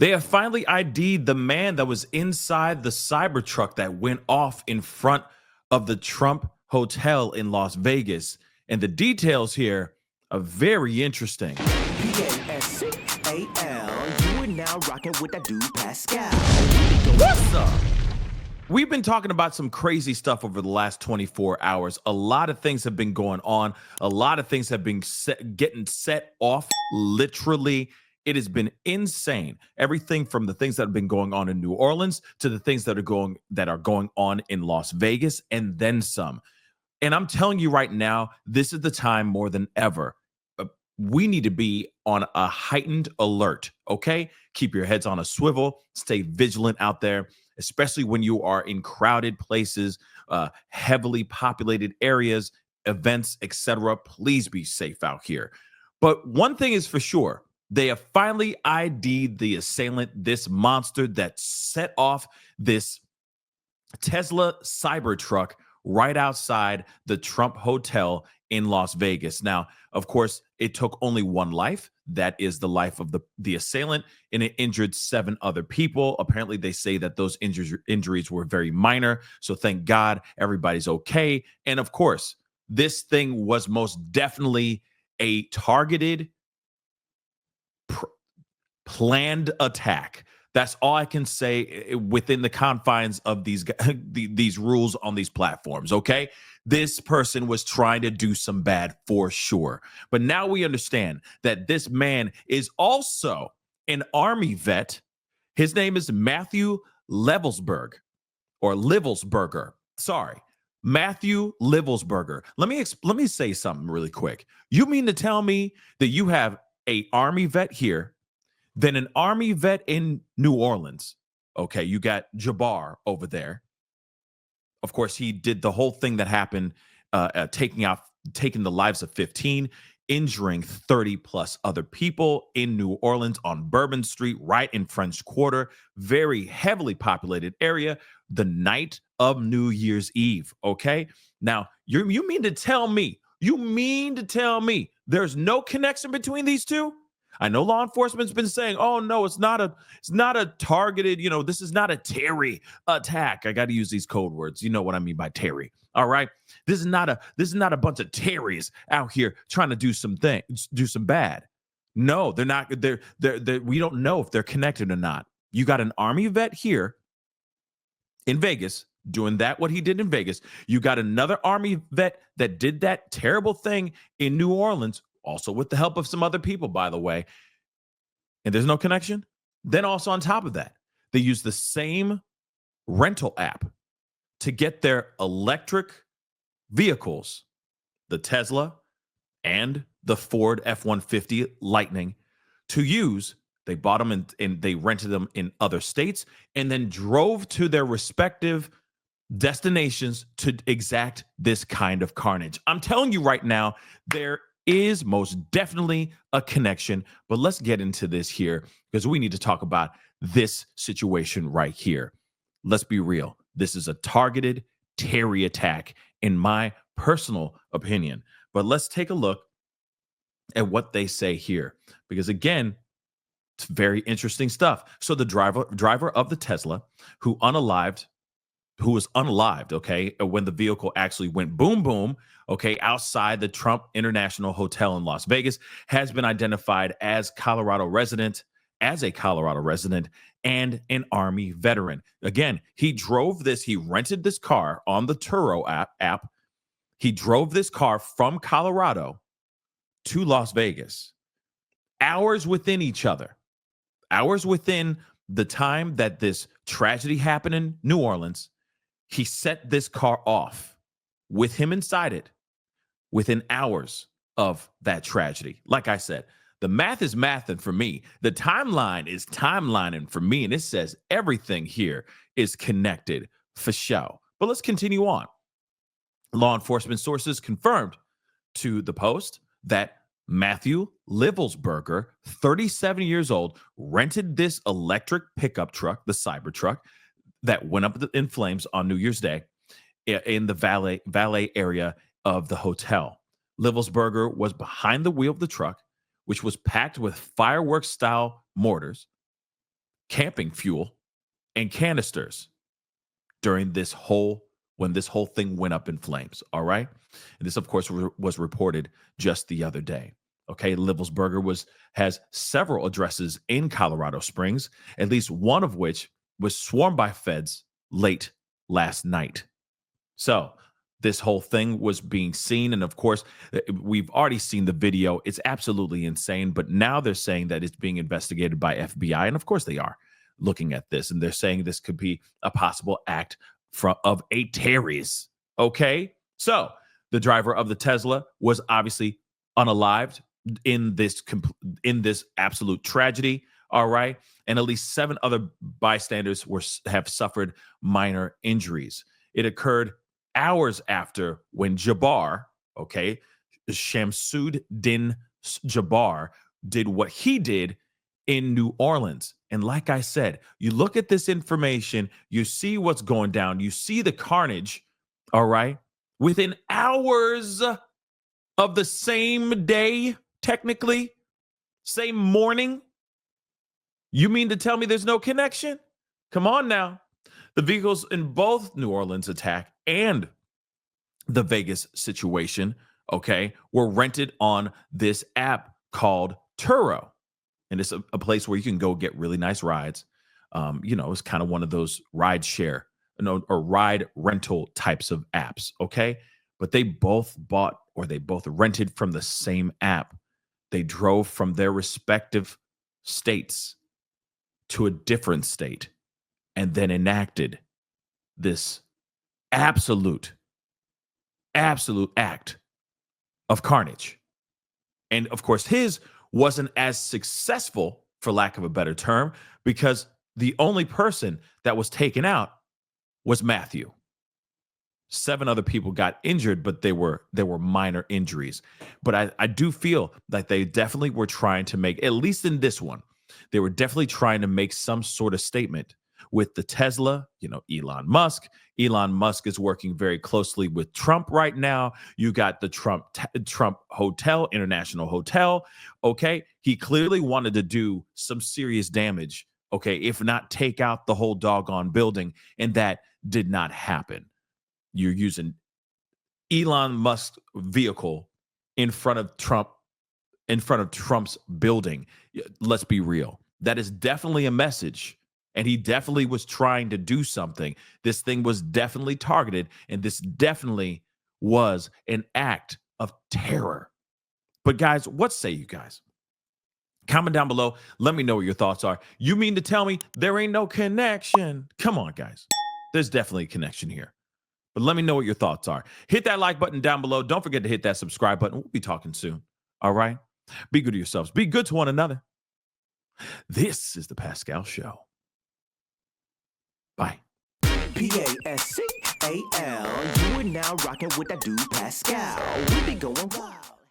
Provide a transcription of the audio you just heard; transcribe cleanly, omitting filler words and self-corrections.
They have finally ID'd the man that was inside the Cybertruck that went off in front of the Trump Hotel in Las Vegas. And the details here are very interesting. Pascal, you are now rocking with that dude Pascal. What's up? We've been talking about some crazy stuff over the last 24 hours. A lot of things have been going on. A lot of things have been getting set off, literally. It has been insane. Everything from the things that have been going on in New Orleans to the things that are going on in Las Vegas and then some. And I'm telling you right now, this is the time more than ever. We need to be on a heightened alert, okay? Keep your heads on a swivel. Stay vigilant out there, especially when you are in crowded places, heavily populated areas, events, etc. Please be safe out here. But one thing is for sure, they have finally ID'd the assailant, this monster that set off this Tesla Cybertruck right outside the Trump Hotel in Las Vegas. Now, of course, it took only one life. That is the life of the assailant, and it injured 7 other people. Apparently, they say that those injuries were very minor. So thank God everybody's okay. And of course, this thing was most definitely a targeted, planned attack. That's all I can say within the confines of these rules on these platforms, okay? This person was trying to do some bad for sure. But now we understand that this man is also an Army vet. His name is Matthew Livelsberger. Sorry, Matthew Livelsberger. Let me say something really quick. You mean to tell me that you have an Army vet here, then an Army vet in New Orleans? Okay, you got Jabbar over there. Of course, he did the whole thing that happened, taking the lives of 15, injuring 30 plus other people in New Orleans on Bourbon Street, right in French Quarter, very heavily populated area, the night of New Year's Eve. Okay, now you mean to tell me there's no connection between these two? I know law enforcement's been saying, "Oh no, it's not a targeted, this is not a Terry attack." I got to use these code words. You know what I mean by Terry. All right. This is not a bunch of Terrys out here trying to do some bad. No, they're not. We don't know if they're connected or not. You got an Army vet here in Vegas doing what he did in Vegas. You got another Army vet that did that terrible thing in New Orleans, also with the help of some other people, by the way, and there's no connection. Then also on top of that, they use the same rental app to get their electric vehicles, the Tesla and the Ford F-150 Lightning, to use. They bought them and they rented them in other states and then drove to their respective destinations to exact this kind of carnage. I'm telling you right now, there is most definitely a connection, but let's get into this here because we need to talk about this situation right here. Let's be real. This is a targeted Terry attack, in my personal opinion. But let's take a look at what they say here, because again, it's very interesting stuff. So the driver of the Tesla who was unalived, okay, when the vehicle actually went boom, boom, okay, outside the Trump International Hotel in Las Vegas, has been identified as a Colorado resident and an Army veteran. Again, he rented this car on the Turo app. He drove this car from Colorado to Las Vegas, hours within each other, hours within the time that this tragedy happened in New Orleans. He set this car off with him inside it within hours of that tragedy. Like I said, the math is mathing for me. The timeline is timelining for me. And it says everything here is connected for show. But let's continue on. Law enforcement sources confirmed to the Post that Matthew Livelsberger, 37 years old, rented this electric pickup truck, the Cybertruck, that went up in flames on New Year's Day in the valet area of the hotel. Livelsberger was behind the wheel of the truck, which was packed with fireworks-style mortars, camping fuel and canisters during when this whole thing went up in flames. All right. And this, of course, was reported just the other day. Okay. Livelsberger has several addresses in Colorado Springs, at least one of which was swarmed by feds late last night. So this whole thing was being seen. And of course, we've already seen the video. It's absolutely insane. But now they're saying that it's being investigated by FBI. And of course they are looking at this. And they're saying this could be a possible act of a terrorist. Okay. So the driver of the Tesla was obviously unalived in this absolute tragedy. All right. And at least 7 other bystanders have suffered minor injuries. It occurred hours after when Jabbar, okay, Shamsuddin Jabbar, did what he did in New Orleans. And like I said, you look at this information, you see what's going down, you see the carnage, all right, within hours of the same day, technically, same morning. You mean to tell me there's no connection? Come on now. The vehicles in both New Orleans attack and the Vegas situation, okay, were rented on this app called Turo. And it's a place where you can go get really nice rides. It's kind of one of those ride share, or ride rental types of apps, okay? But they both rented from the same app. They drove from their respective states to a different state and then enacted this absolute act of carnage. And of course, his wasn't as successful, for lack of a better term, because the only person that was taken out was Matthew. 7 other people got injured, but there were minor injuries. But I do feel that they definitely were trying to make, at least in this one, they were definitely trying to make some sort of statement with the Tesla, Elon Musk. Elon Musk is working very closely with Trump right now. You got the Trump Hotel, International Hotel. Okay. He clearly wanted to do some serious damage. Okay. If not take out the whole doggone building. And that did not happen. You're using Elon Musk's vehicle in front of Trump's building. Let's be real. That is definitely a message. And he definitely was trying to do something. This thing was definitely targeted, and this definitely was an act of terror. But guys, what say you guys? Comment down below. Let me know what your thoughts are. You mean to tell me there ain't no connection? Come on, guys. There's definitely a connection here. But let me know what your thoughts are. Hit that like button down below. Don't forget to hit that subscribe button. We'll be talking soon. All right? Be good to yourselves. Be good to one another. This is the Pascal Show. Bye. Pascal. You are now rocking with that dude Pascal. We be going wild.